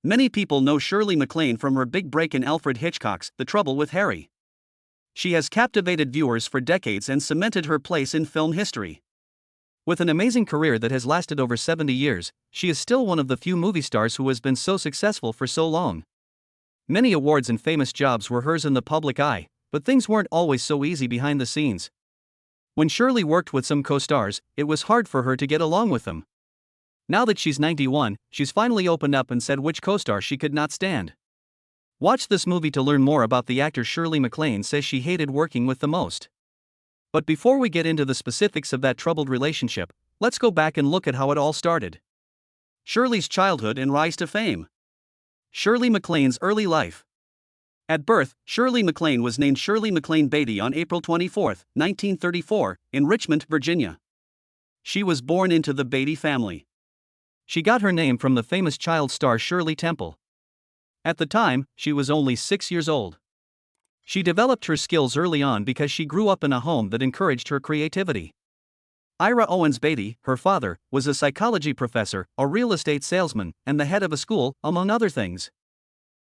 Many people know Shirley MacLaine from her big break in Alfred Hitchcock's The Trouble with Harry. She has captivated viewers for decades and cemented her place in film history. With an amazing career that has lasted over 70 years, she is still one of the few movie stars who has been so successful for so long. Many awards and famous jobs were hers in the public eye, but things weren't always so easy behind the scenes. When Shirley worked with some co-stars, it was hard for her to get along with them. Now that she's 91, she's finally opened up and said which co-star she could not stand. Watch this movie to learn more about the actor Shirley MacLaine says she hated working with the most. But before we get into the specifics of that troubled relationship, let's go back and look at how it all started. Shirley's childhood and rise to fame. Shirley MacLaine's early life. At birth, Shirley MacLaine was named Shirley MacLaine Beatty on April 24, 1934, in Richmond, Virginia. She was born into the Beatty family. She got her name from the famous child star Shirley Temple. At the time, she was only 6 years old. She developed her skills early on because she grew up in a home that encouraged her creativity. Ira Owens Beatty, her father, was a psychology professor, a real estate salesman, and the head of a school, among other things.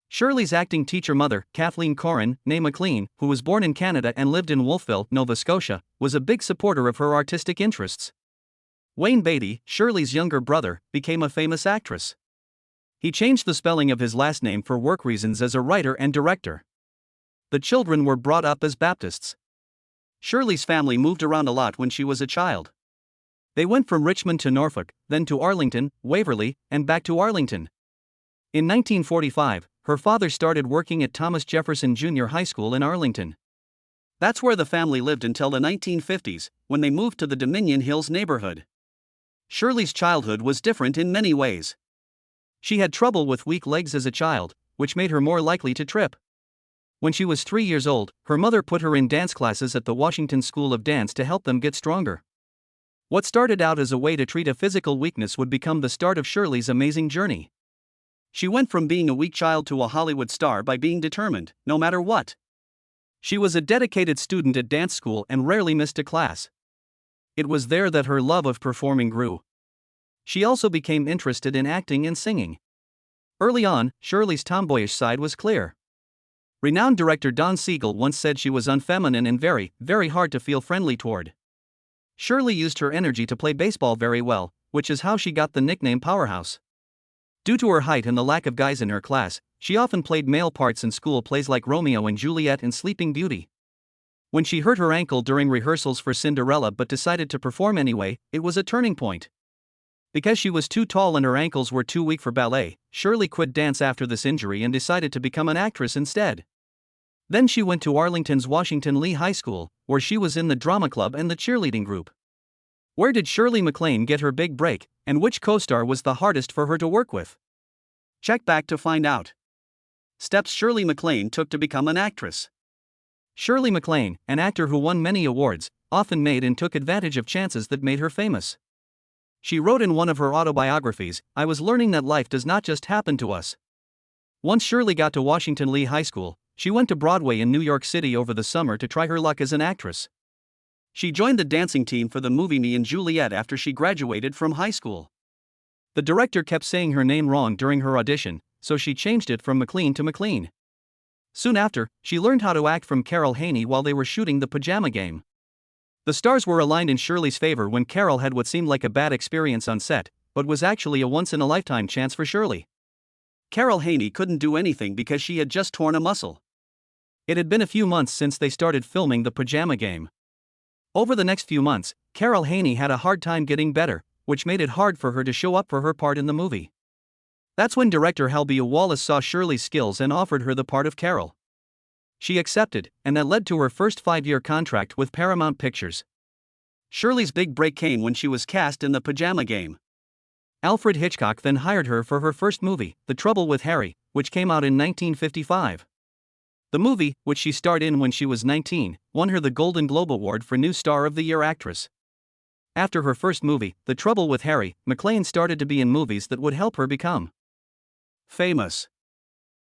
Shirley's acting teacher mother, Kathleen Corrin, née MacLean, who was born in Canada and lived in Wolfville, Nova Scotia, was a big supporter of her artistic interests. Wayne Beatty, Shirley's younger brother, became a famous actress. He changed the spelling of his last name for work reasons as a writer and director. The children were brought up as Baptists. Shirley's family moved around a lot when she was a child. They went from Richmond to Norfolk, then to Arlington, Waverly, and back to Arlington. In 1945, her father started working at Thomas Jefferson Junior High School in Arlington. That's where the family lived until the 1950s, when they moved to the Dominion Hills neighborhood. Shirley's childhood was different in many ways. She had trouble with weak legs as a child, which made her more likely to trip. When she was 3 years old, her mother put her in dance classes at the Washington School of Dance to help them get stronger. What started out as a way to treat a physical weakness would become the start of Shirley's amazing journey. She went from being a weak child to a Hollywood star by being determined, no matter what. She was a dedicated student at dance school and rarely missed a class. It was there that her love of performing grew. She also became interested in acting and singing. Early on, Shirley's tomboyish side was clear. Renowned director Don Siegel once said she was unfeminine and very, very hard to feel friendly toward. Shirley used her energy to play baseball very well, which is how she got the nickname Powerhouse. Due to her height and the lack of guys in her class, she often played male parts in school plays like Romeo and Juliet and Sleeping Beauty. When she hurt her ankle during rehearsals for Cinderella but decided to perform anyway, it was a turning point. Because she was too tall and her ankles were too weak for ballet, Shirley quit dance after this injury and decided to become an actress instead. Then she went to Arlington's Washington Lee High School, where she was in the drama club and the cheerleading group. Where did Shirley MacLaine get her big break, and which co-star was the hardest for her to work with? Check back to find out. Steps Shirley MacLaine took to become an actress. Shirley MacLaine, an actor who won many awards, often made and took advantage of chances that made her famous. She wrote in one of her autobiographies, "I was learning that life does not just happen to us." Once Shirley got to Washington Lee High School, she went to Broadway in New York City over the summer to try her luck as an actress. She joined the dancing team for the movie Me and Juliet after she graduated from high school. The director kept saying her name wrong during her audition, so she changed it from MacLean to MacLean. Soon after, she learned how to act from Carol Haney while they were shooting The Pajama Game. The stars were aligned in Shirley's favor when Carol had what seemed like a bad experience on set, but was actually a once-in-a-lifetime chance for Shirley. Carol Haney couldn't do anything because she had just torn a muscle. It had been a few months since they started filming The Pajama Game. Over the next few months, Carol Haney had a hard time getting better, which made it hard for her to show up for her part in the movie. That's when director Halby Wallace saw Shirley's skills and offered her the part of Carol. She accepted, and that led to her first 5-year contract with Paramount Pictures. Shirley's big break came when she was cast in The Pajama Game. Alfred Hitchcock then hired her for her first movie, The Trouble with Harry, which came out in 1955. The movie, which she starred in when she was 19, won her the Golden Globe Award for New Star of the Year actress. After her first movie, The Trouble with Harry, MacLaine started to be in movies that would help her become famous.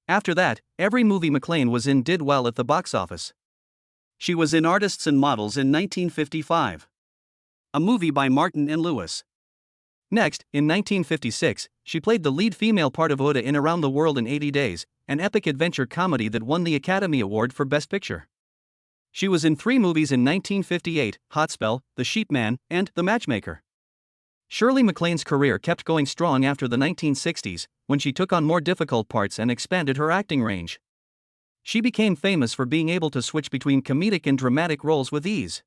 After that, every movie MacLaine was in did well at the box office. She was in Artists and Models in 1955. A movie by Martin and Lewis. Next, in 1956, she played the lead female part of Oda in Around the World in 80 Days, an epic adventure comedy that won the Academy Award for Best Picture. She was in 3 movies in 1958, Hot Spell, The Sheep Man, and The Matchmaker. Shirley MacLaine's career kept going strong after the 1960s, when she took on more difficult parts and expanded her acting range. She became famous for being able to switch between comedic and dramatic roles with ease.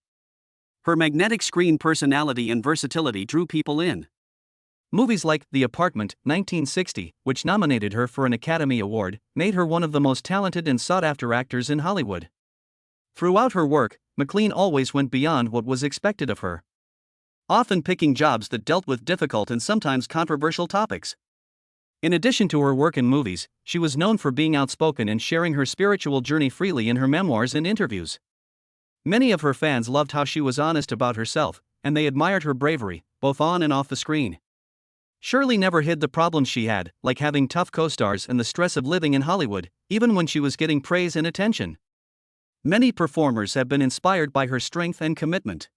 Her magnetic screen personality and versatility drew people in. Movies like The Apartment, 1960, which nominated her for an Academy Award, made her one of the most talented and sought-after actors in Hollywood. Throughout her work, MacLaine always went beyond what was expected of her, often picking jobs that dealt with difficult and sometimes controversial topics. In addition to her work in movies, she was known for being outspoken and sharing her spiritual journey freely in her memoirs and interviews. Many of her fans loved how she was honest about herself, and they admired her bravery, both on and off the screen. Shirley never hid the problems she had, like having tough co-stars and the stress of living in Hollywood, even when she was getting praise and attention. Many performers have been inspired by her strength and commitment.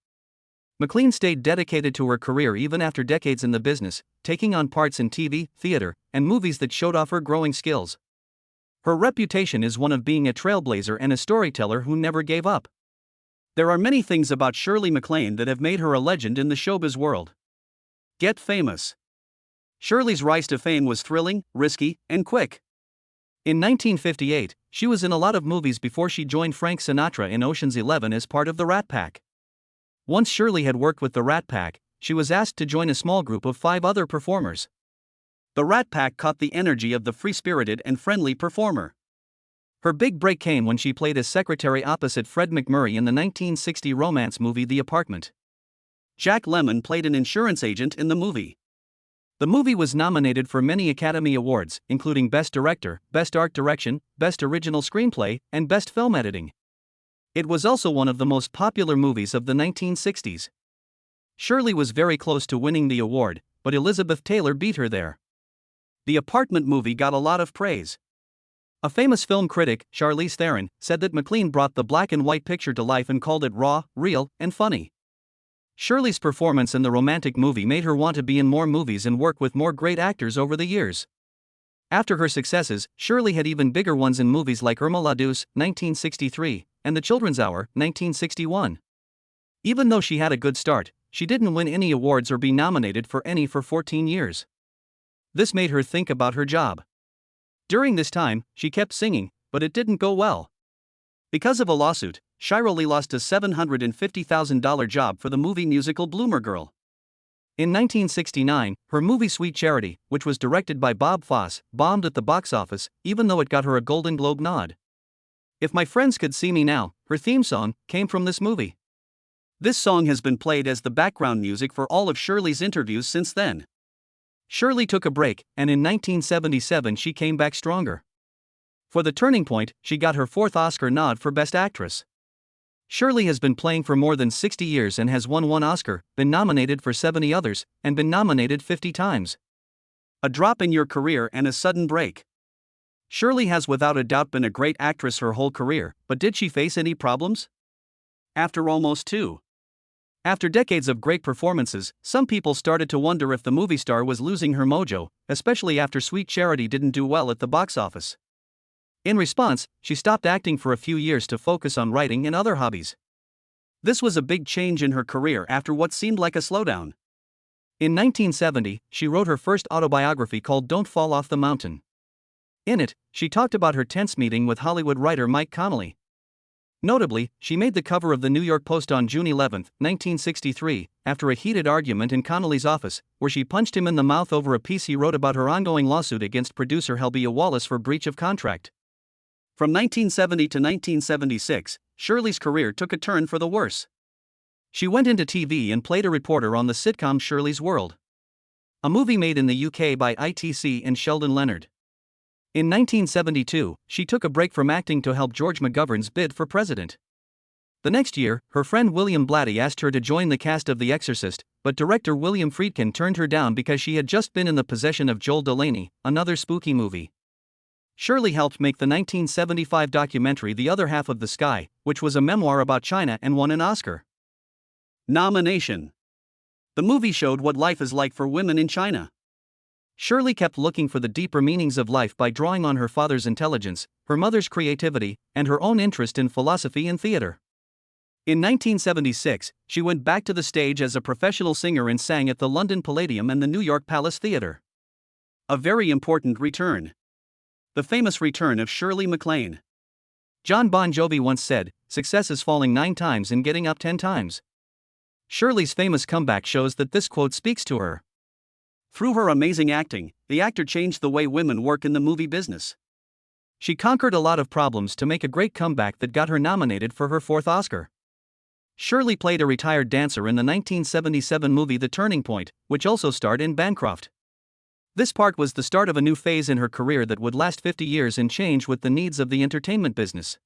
MacLaine stayed dedicated to her career even after decades in the business, taking on parts in TV, theater, and movies that showed off her growing skills. Her reputation is one of being a trailblazer and a storyteller who never gave up. There are many things about Shirley MacLaine that have made her a legend in the showbiz world. Get famous. Shirley's rise to fame was thrilling, risky, and quick. In 1958, she was in a lot of movies before she joined Frank Sinatra in Ocean's 11 as part of the Rat Pack. Once Shirley had worked with the Rat Pack, she was asked to join a small group of 5 other performers. The Rat Pack caught the energy of the free-spirited and friendly performer. Her big break came when she played as secretary opposite Fred MacMurray in the 1960 romance movie The Apartment. Jack Lemmon played an insurance agent in the movie. The movie was nominated for many Academy Awards, including Best Director, Best Art Direction, Best Original Screenplay, and Best Film Editing. It was also one of the most popular movies of the 1960s. Shirley was very close to winning the award, but Elizabeth Taylor beat her there. The Apartment movie got a lot of praise. A famous film critic, Charlize Theron, said that MacLaine brought the black and white picture to life and called it raw, real, and funny. Shirley's performance in the romantic movie made her want to be in more movies and work with more great actors over the years. After her successes, Shirley had even bigger ones in movies like Irma la Douce, 1963, and The Children's Hour, 1961. Even though she had a good start, she didn't win any awards or be nominated for any for 14 years. This made her think about her job. During this time, she kept singing, but it didn't go well. Because of a lawsuit, Shirley lost a $750,000 job for the movie musical Bloomer Girl. In 1969, her movie Sweet Charity, which was directed by Bob Fosse, bombed at the box office, even though it got her a Golden Globe nod. If My Friends Could See Me Now, her theme song, came from this movie. This song has been played as the background music for all of Shirley's interviews since then. Shirley took a break, and in 1977 she came back stronger. For The Turning Point, she got her 4th Oscar nod for Best Actress. Shirley has been playing for more than 60 years and has won 1 Oscar, been nominated for 70 others, and been nominated 50 times. A drop in your career and a sudden break. Shirley has without a doubt been a great actress her whole career, but did she face any problems? After almost 2. After decades of great performances, some people started to wonder if the movie star was losing her mojo, especially after Sweet Charity didn't do well at the box office. In response, she stopped acting for a few years to focus on writing and other hobbies. This was a big change in her career after what seemed like a slowdown. In 1970, she wrote her first autobiography called Don't Fall Off the Mountain. In it, she talked about her tense meeting with Hollywood writer Mike Connelly. Notably, she made the cover of the New York Post on June 11, 1963, after a heated argument in Connelly's office, where she punched him in the mouth over a piece he wrote about her ongoing lawsuit against producer Helbia Wallace for breach of contract. From 1970 to 1976, Shirley's career took a turn for the worse. She went into TV and played a reporter on the sitcom Shirley's World, a movie made in the UK by ITC and Sheldon Leonard. In 1972, she took a break from acting to help George McGovern's bid for president. The next year, her friend William Blatty asked her to join the cast of The Exorcist, but director William Friedkin turned her down because she had just been in the possession of Joel Delaney, another spooky movie. Shirley helped make the 1975 documentary The Other Half of the Sky, which was a memoir about China and won an Oscar nomination. The movie showed what life is like for women in China. Shirley kept looking for the deeper meanings of life by drawing on her father's intelligence, her mother's creativity, and her own interest in philosophy and theater. In 1976, she went back to the stage as a professional singer and sang at the London Palladium and the New York Palace Theatre. A very important return. The famous return of Shirley MacLaine. John Bon Jovi once said, "Success is falling 9 times and getting up 10 times." Shirley's famous comeback shows that this quote speaks to her. Through her amazing acting, the actor changed the way women work in the movie business. She conquered a lot of problems to make a great comeback that got her nominated for her 4th Oscar. Shirley played a retired dancer in the 1977 movie The Turning Point, which also starred in Bancroft. This part was the start of a new phase in her career that would last 50 years and change with the needs of the entertainment business.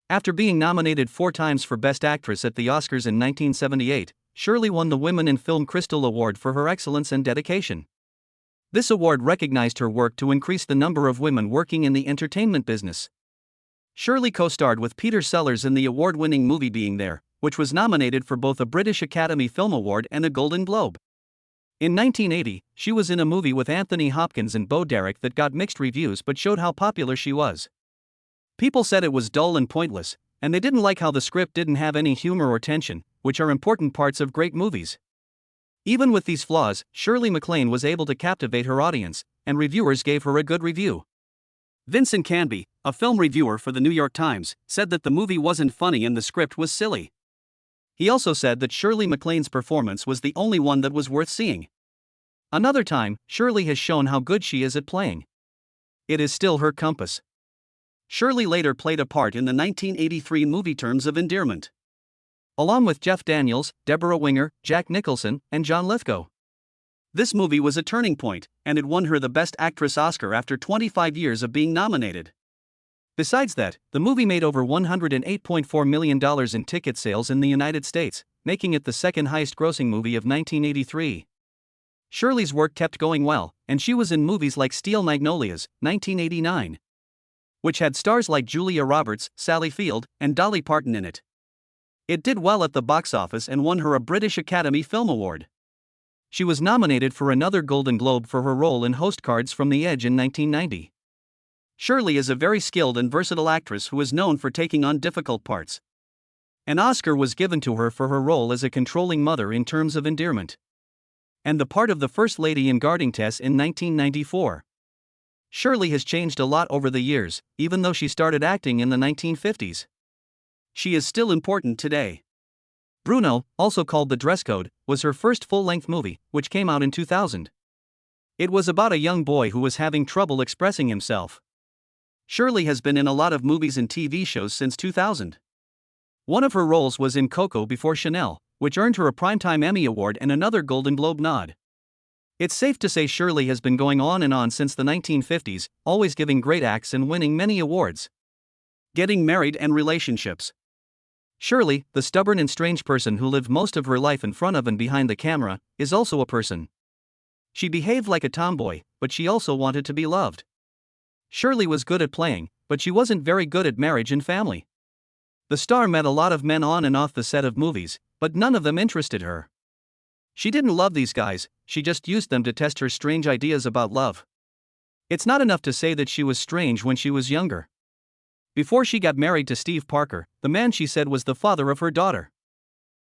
After being nominated 4 times for Best Actress at the Oscars in 1978, Shirley won the Women in Film Crystal Award for her excellence and dedication. This award recognized her work to increase the number of women working in the entertainment business. Shirley co-starred with Peter Sellers in the award-winning movie Being There, which was nominated for both a British Academy Film Award and a Golden Globe. In 1980, she was in a movie with Anthony Hopkins and Bo Derek that got mixed reviews but showed how popular she was. People said it was dull and pointless, and they didn't like how the script didn't have any humor or tension, which are important parts of great movies. Even with these flaws, Shirley MacLaine was able to captivate her audience, and reviewers gave her a good review. Vincent Canby, a film reviewer for the New York Times, said that the movie wasn't funny and the script was silly. He also said that Shirley MacLaine's performance was the only one that was worth seeing. Another time, Shirley has shown how good she is at playing. It is still her compass. Shirley later played a part in the 1983 movie Terms of Endearment, along with Jeff Daniels, Deborah Winger, Jack Nicholson, and John Lithgow. This movie was a turning point, and it won her the Best Actress Oscar after 25 years of being nominated. Besides that, the movie made over $108.4 million in ticket sales in the United States, making it the second highest grossing movie of 1983. Shirley's work kept going well, and she was in movies like Steel Magnolias, 1989, which had stars like Julia Roberts, Sally Field, and Dolly Parton in it. It did well at the box office and won her a British Academy Film Award. She was nominated for another Golden Globe for her role in Host Cards from the Edge in 1990. Shirley is a very skilled and versatile actress who is known for taking on difficult parts. An Oscar was given to her for her role as a controlling mother in Terms of Endearment, and the part of the First Lady in Guarding Tess in 1994. Shirley has changed a lot over the years, even though she started acting in the 1950s. She is still important today. Bruno, also called The Dress Code, was her first full-length movie, which came out in 2000. It was about a young boy who was having trouble expressing himself. Shirley has been in a lot of movies and TV shows since 2000. One of her roles was in Coco Before Chanel, which earned her a Primetime Emmy Award and another Golden Globe nod. It's safe to say Shirley has been going on and on since the 1950s, always giving great acts and winning many awards. Getting married and relationships. Shirley, the stubborn and strange person who lived most of her life in front of and behind the camera, is also a person. She behaved like a tomboy, but she also wanted to be loved. Shirley was good at playing, but she wasn't very good at marriage and family. The star met a lot of men on and off the set of movies, but none of them interested her. She didn't love these guys, she just used them to test her strange ideas about love. It's not enough to say that she was strange when she was younger. Before she got married to Steve Parker, the man she said was the father of her daughter.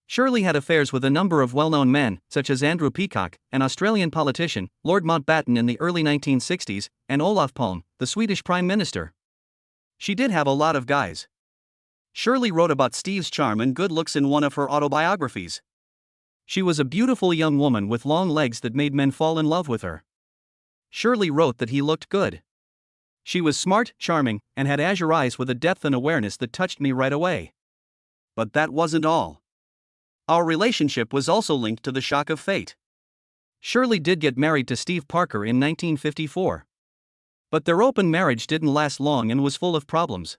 Shirley had affairs with a number of well-known men, such as Andrew Peacock, an Australian politician, Lord Mountbatten in the early 1960s, and Olof Palme, the Swedish Prime Minister. She did have a lot of guys. Shirley wrote about Steve's charm and good looks in one of her autobiographies. She was a beautiful young woman with long legs that made men fall in love with her. Shirley wrote that he looked good. She was smart, charming, and had azure eyes with a depth and awareness that touched me right away. But that wasn't all. Our relationship was also linked to the shock of fate. Shirley did get married to Steve Parker in 1954. But their open marriage didn't last long and was full of problems.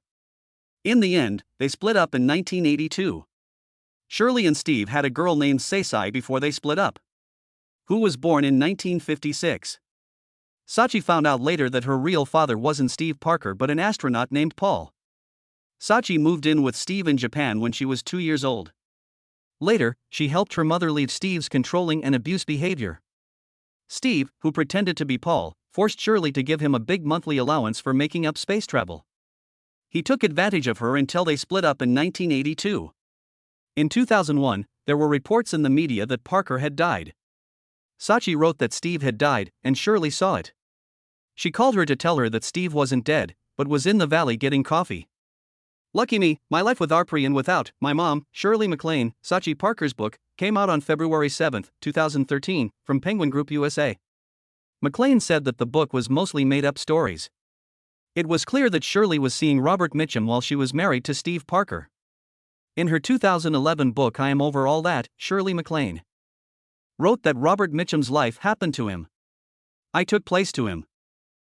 In the end, they split up in 1982. Shirley and Steve had a girl named Saisai before they split up, who was born in 1956. Sachi found out later that her real father wasn't Steve Parker but an astronaut named Paul. Sachi moved in with Steve in Japan when she was 2 years old. Later, she helped her mother leave Steve's controlling and abuse behavior. Steve, who pretended to be Paul, forced Shirley to give him a big monthly allowance for making up space travel. He took advantage of her until they split up in 1982. In 2001, there were reports in the media that Parker had died. Saatchi wrote that Steve had died, and Shirley saw it. She called her to tell her that Steve wasn't dead, but was in the valley getting coffee. Lucky me, My Life with Arpry and Without My Mom, Shirley MacLaine, Saatchi Parker's book, came out on February 7, 2013, from Penguin Group USA. MacLaine said that the book was mostly made-up stories. It was clear that Shirley was seeing Robert Mitchum while she was married to Steve Parker. In her 2011 book I Am Over All That, Shirley MacLaine wrote that Robert Mitchum's life happened to him. I took place to him.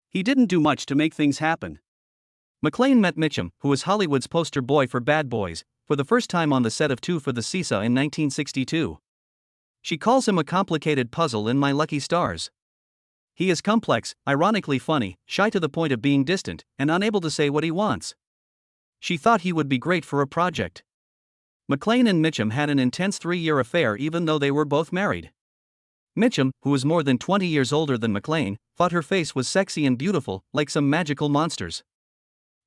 He didn't do much to make things happen. MacLaine met Mitchum, who was Hollywood's poster boy for Bad Boys, for the first time on the set of Two for the Seesaw in 1962. She calls him a complicated puzzle in My Lucky Stars. He is complex, ironically funny, shy to the point of being distant, and unable to say what he wants. She thought he would be great for a project. MacLaine and Mitchum had an intense 3-year affair even though they were both married. Mitchum, who was more than 20 years older than MacLaine, thought her face was sexy and beautiful, like some magical monsters.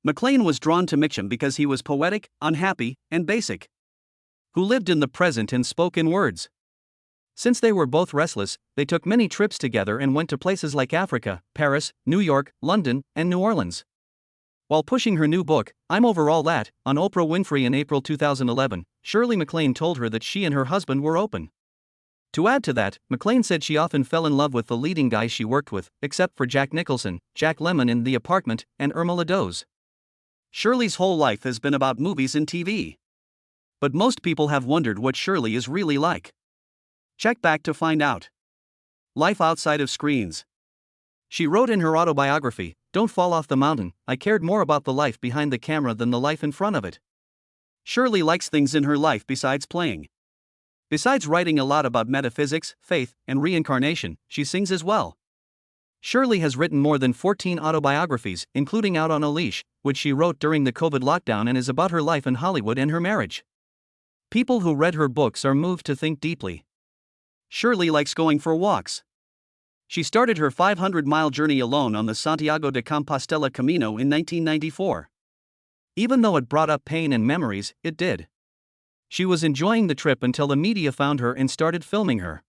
MacLaine was drawn to Mitchum because he was poetic, unhappy, and basic. Who lived in the present and spoke in words. Since they were both restless, they took many trips together and went to places like Africa, Paris, New York, London, and New Orleans. While pushing her new book, I'm Over All That, on Oprah Winfrey in April 2011, Shirley MacLaine told her that she and her husband were open. To add to that, MacLaine said she often fell in love with the leading guys she worked with, except for Jack Nicholson, Jack Lemmon in The Apartment, and Irma Ladoz. Shirley's whole life has been about movies and TV. But most people have wondered what Shirley is really like. Check back to find out. Life outside of screens. She wrote in her autobiography, "Don't fall off the mountain, I cared more about the life behind the camera than the life in front of it." Shirley likes things in her life besides playing. Besides writing a lot about metaphysics, faith, and reincarnation, she sings as well. Shirley has written more than 14 autobiographies, including Out on a Leash, which she wrote during the COVID lockdown and is about her life in Hollywood and her marriage. People who read her books are moved to think deeply. Shirley likes going for walks. She started her 500-mile journey alone on the Santiago de Compostela Camino in 1994. Even though it brought up pain and memories, it did. She was enjoying the trip until the media found her and started filming her.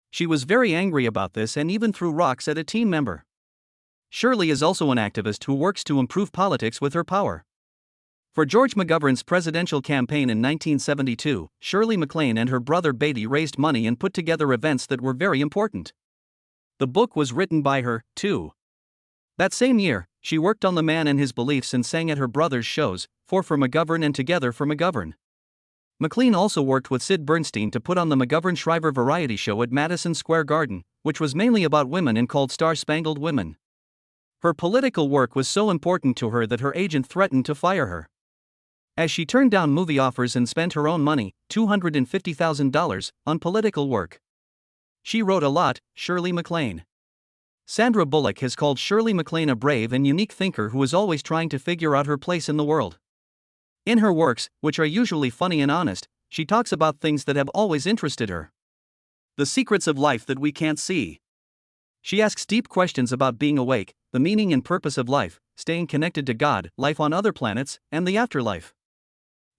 She was very angry about this and even threw rocks at a team member. Shirley is also an activist who works to improve politics with her power. For George McGovern's presidential campaign in 1972, Shirley MacLaine and her brother Beatty raised money and put together events that were very important. The book was written by her, too. That same year, she worked on The Man and His Beliefs and sang at her brother's shows, Four for McGovern and Together for McGovern. MacLaine also worked with Sid Bernstein to put on the McGovern-Shriver variety show at Madison Square Garden, which was mainly about women and called Star-Spangled Women. Her political work was so important to her that her agent threatened to fire her. As she turned down movie offers and spent her own money, $250,000, on political work. She wrote a lot, Shirley MacLaine. Sandra Bullock has called Shirley MacLaine a brave and unique thinker who is always trying to figure out her place in the world. In her works, which are usually funny and honest, she talks about things that have always interested her. The secrets of life that we can't see. She asks deep questions about being awake, the meaning and purpose of life, staying connected to God, life on other planets, and the afterlife.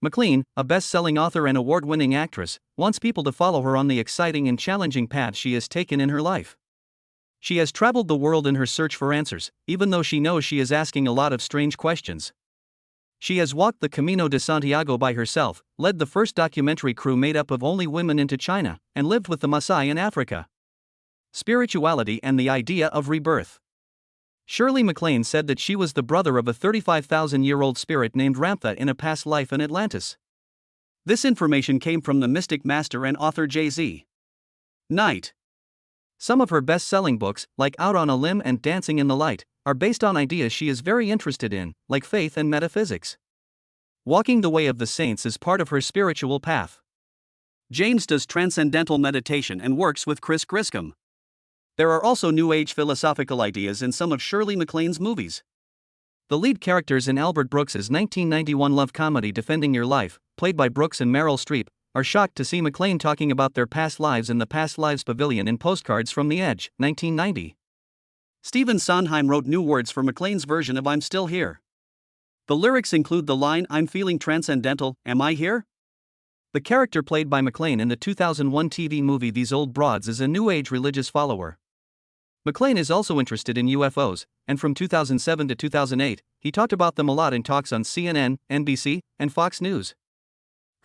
MacLaine, a best-selling author and award-winning actress, wants people to follow her on the exciting and challenging path she has taken in her life. She has traveled the world in her search for answers, even though she knows she is asking a lot of strange questions. She has walked the Camino de Santiago by herself, led the first documentary crew made up of only women into China, and lived with the Maasai in Africa. Spirituality and the idea of rebirth. Shirley MacLaine said that she was the brother of a 35,000-year-old spirit named Ramtha in a past life in Atlantis. This information came from the mystic master and author J.Z. Knight. Some of her best-selling books, like Out on a Limb and Dancing in the Light, are based on ideas she is very interested in, like faith and metaphysics. Walking the Way of the Saints is part of her spiritual path. James does transcendental meditation and works with Chris Griscom. There are also New Age philosophical ideas in some of Shirley MacLaine's movies. The lead characters in Albert Brooks's 1991 love comedy Defending Your Life, played by Brooks and Meryl Streep, are shocked to see MacLaine talking about their past lives in the Past Lives Pavilion in Postcards from the Edge, 1990. Stephen Sondheim wrote new words for MacLaine's version of I'm Still Here. The lyrics include the line, I'm feeling transcendental, am I here? The character played by MacLaine in the 2001 TV movie These Old Broads is a New Age religious follower. MacLaine is also interested in UFOs, and from 2007 to 2008, he talked about them a lot in talks on CNN, NBC, and Fox News.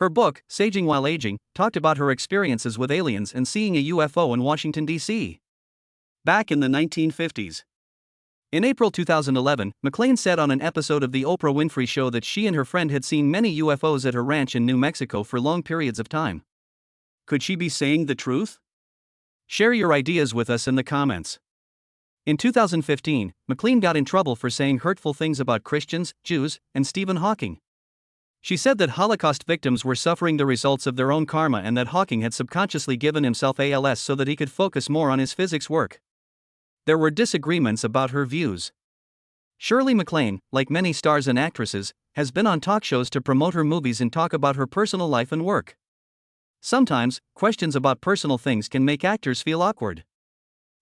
Her book, Saging While Aging, talked about her experiences with aliens and seeing a UFO in Washington, D.C. back in the 1950s. In April 2011, MacLaine said on an episode of The Oprah Winfrey Show that she and her friend had seen many UFOs at her ranch in New Mexico for long periods of time. Could she be saying the truth? Share your ideas with us in the comments. In 2015, MacLaine got in trouble for saying hurtful things about Christians, Jews, and Stephen Hawking. She said that Holocaust victims were suffering the results of their own karma and that Hawking had subconsciously given himself ALS so that he could focus more on his physics work. There were disagreements about her views. Shirley MacLaine, like many stars and actresses, has been on talk shows to promote her movies and talk about her personal life and work. Sometimes, questions about personal things can make actors feel awkward.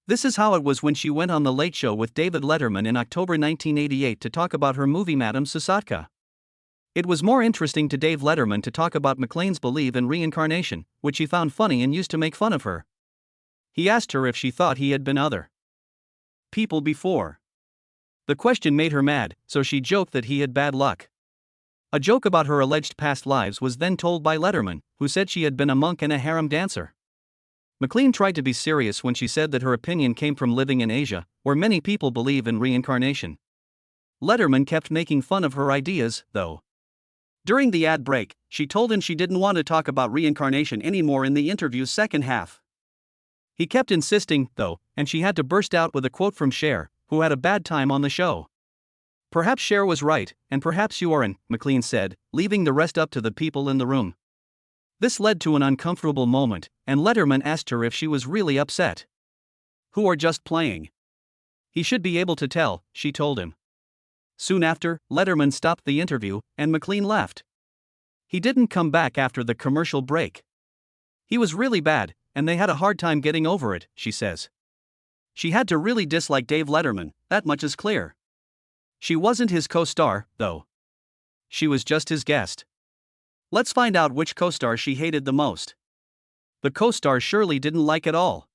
This is how it was when she went on The Late Show with David Letterman in October 1988 to talk about her movie Madame Susatka. It was more interesting to Dave Letterman to talk about MacLaine's belief in reincarnation, which he found funny and used to make fun of her. He asked her if she thought he had been other people before. The question made her mad, so she joked that he had bad luck. A joke about her alleged past lives was then told by Letterman, who said she had been a monk and a harem dancer. MacLaine tried to be serious when she said that her opinion came from living in Asia, where many people believe in reincarnation. Letterman kept making fun of her ideas, though. During the ad break, she told him she didn't want to talk about reincarnation anymore in the interview's second half. He kept insisting, though, and she had to burst out with a quote from Cher, who had a bad time on the show. Perhaps Cher was right, and perhaps you aren't, MacLaine said, leaving the rest up to the people in the room. This led to an uncomfortable moment, and Letterman asked her if she was really upset. Who are just playing? He should be able to tell, she told him. Soon after, Letterman stopped the interview, and MacLaine left. He didn't come back after the commercial break. He was really bad, and they had a hard time getting over it, she says. She had to really dislike Dave Letterman, that much is clear. She wasn't his co-star, though. She was just his guest. Let's find out which co-star she hated the most. The co-star Shirley didn't like at all.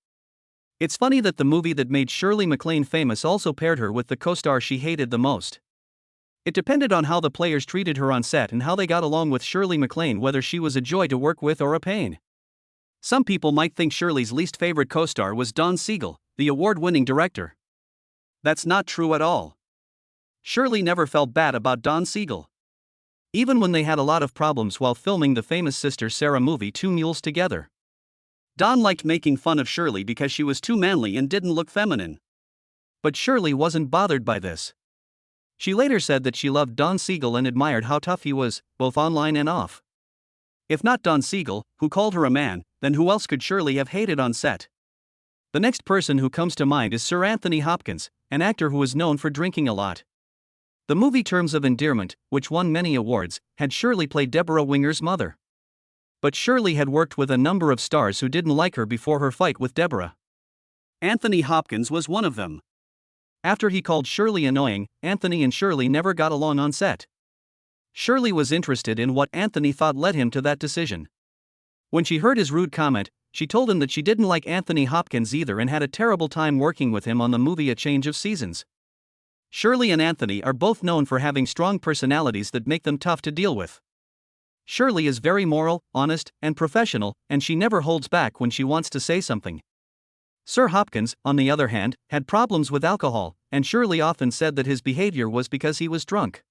It's funny that the movie that made Shirley MacLaine famous also paired her with the co-star she hated the most. It depended on how the players treated her on set and how they got along with Shirley MacLaine, whether she was a joy to work with or a pain. Some people might think Shirley's least favorite co-star was Don Siegel, the award-winning director. That's not true at all. Shirley never felt bad about Don Siegel. Even when they had a lot of problems while filming the famous Sister Sarah movie Two Mules Together. Don liked making fun of Shirley because she was too manly and didn't look feminine. But Shirley wasn't bothered by this. She later said that she loved Don Siegel and admired how tough he was, both online and off. If not Don Siegel, who called her a man, then who else could Shirley have hated on set? The next person who comes to mind is Sir Anthony Hopkins, an actor who is known for drinking a lot. The movie Terms of Endearment, which won many awards, had Shirley play Deborah Winger's mother. But Shirley had worked with a number of stars who didn't like her before her fight with Deborah. Anthony Hopkins was one of them. After he called Shirley annoying, Anthony and Shirley never got along on set. Shirley was interested in what Anthony thought led him to that decision. When she heard his rude comment, she told him that she didn't like Anthony Hopkins either and had a terrible time working with him on the movie A Change of Seasons. Shirley and Anthony are both known for having strong personalities that make them tough to deal with. Shirley is very moral, honest, and professional, and she never holds back when she wants to say something. Sir Hopkins, on the other hand, had problems with alcohol, and Shirley often said that his behavior was because he was drunk.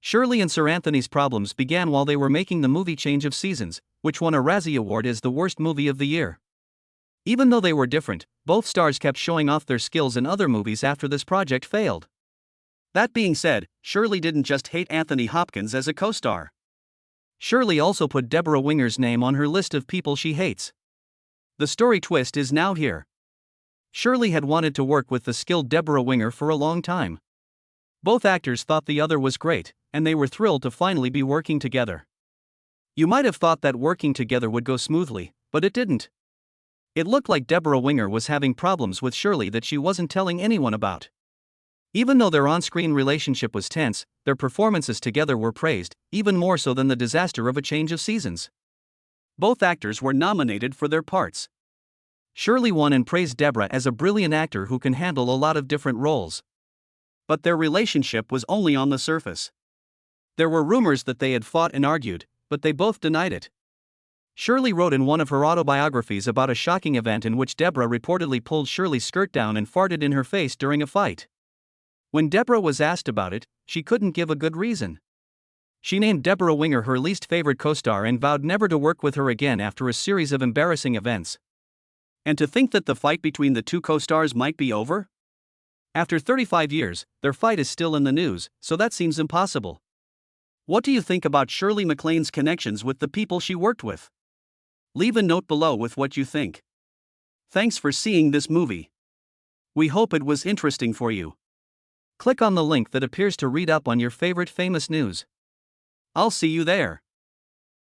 Shirley and Sir Anthony's problems began while they were making the movie Change of Seasons, which won a Razzie Award as the worst movie of the year. Even though they were different, both stars kept showing off their skills in other movies after this project failed. That being said, Shirley didn't just hate Anthony Hopkins as a co-star. Shirley also put Deborah Winger's name on her list of people she hates. The story twist is now here. Shirley had wanted to work with the skilled Deborah Winger for a long time. Both actors thought the other was great, and they were thrilled to finally be working together. You might have thought that working together would go smoothly, but it didn't. It looked like Deborah Winger was having problems with Shirley that she wasn't telling anyone about. Even though their on-screen relationship was tense, their performances together were praised, even more so than the disaster of A Change of Seasons. Both actors were nominated for their parts. Shirley won and praised Deborah as a brilliant actor who can handle a lot of different roles. But their relationship was only on the surface. There were rumors that they had fought and argued, but they both denied it. Shirley wrote in one of her autobiographies about a shocking event in which Deborah reportedly pulled Shirley's skirt down and farted in her face during a fight. When Deborah was asked about it, she couldn't give a good reason. She named Deborah Winger her least favorite co-star and vowed never to work with her again after a series of embarrassing events. And to think that the fight between the two co-stars might be over? After 35 years, their fight is still in the news, so that seems impossible. What do you think about Shirley MacLaine's connections with the people she worked with? Leave a note below with what you think. Thanks for seeing this movie. We hope it was interesting for you. Click on the link that appears to read up on your favorite famous news. I'll see you there.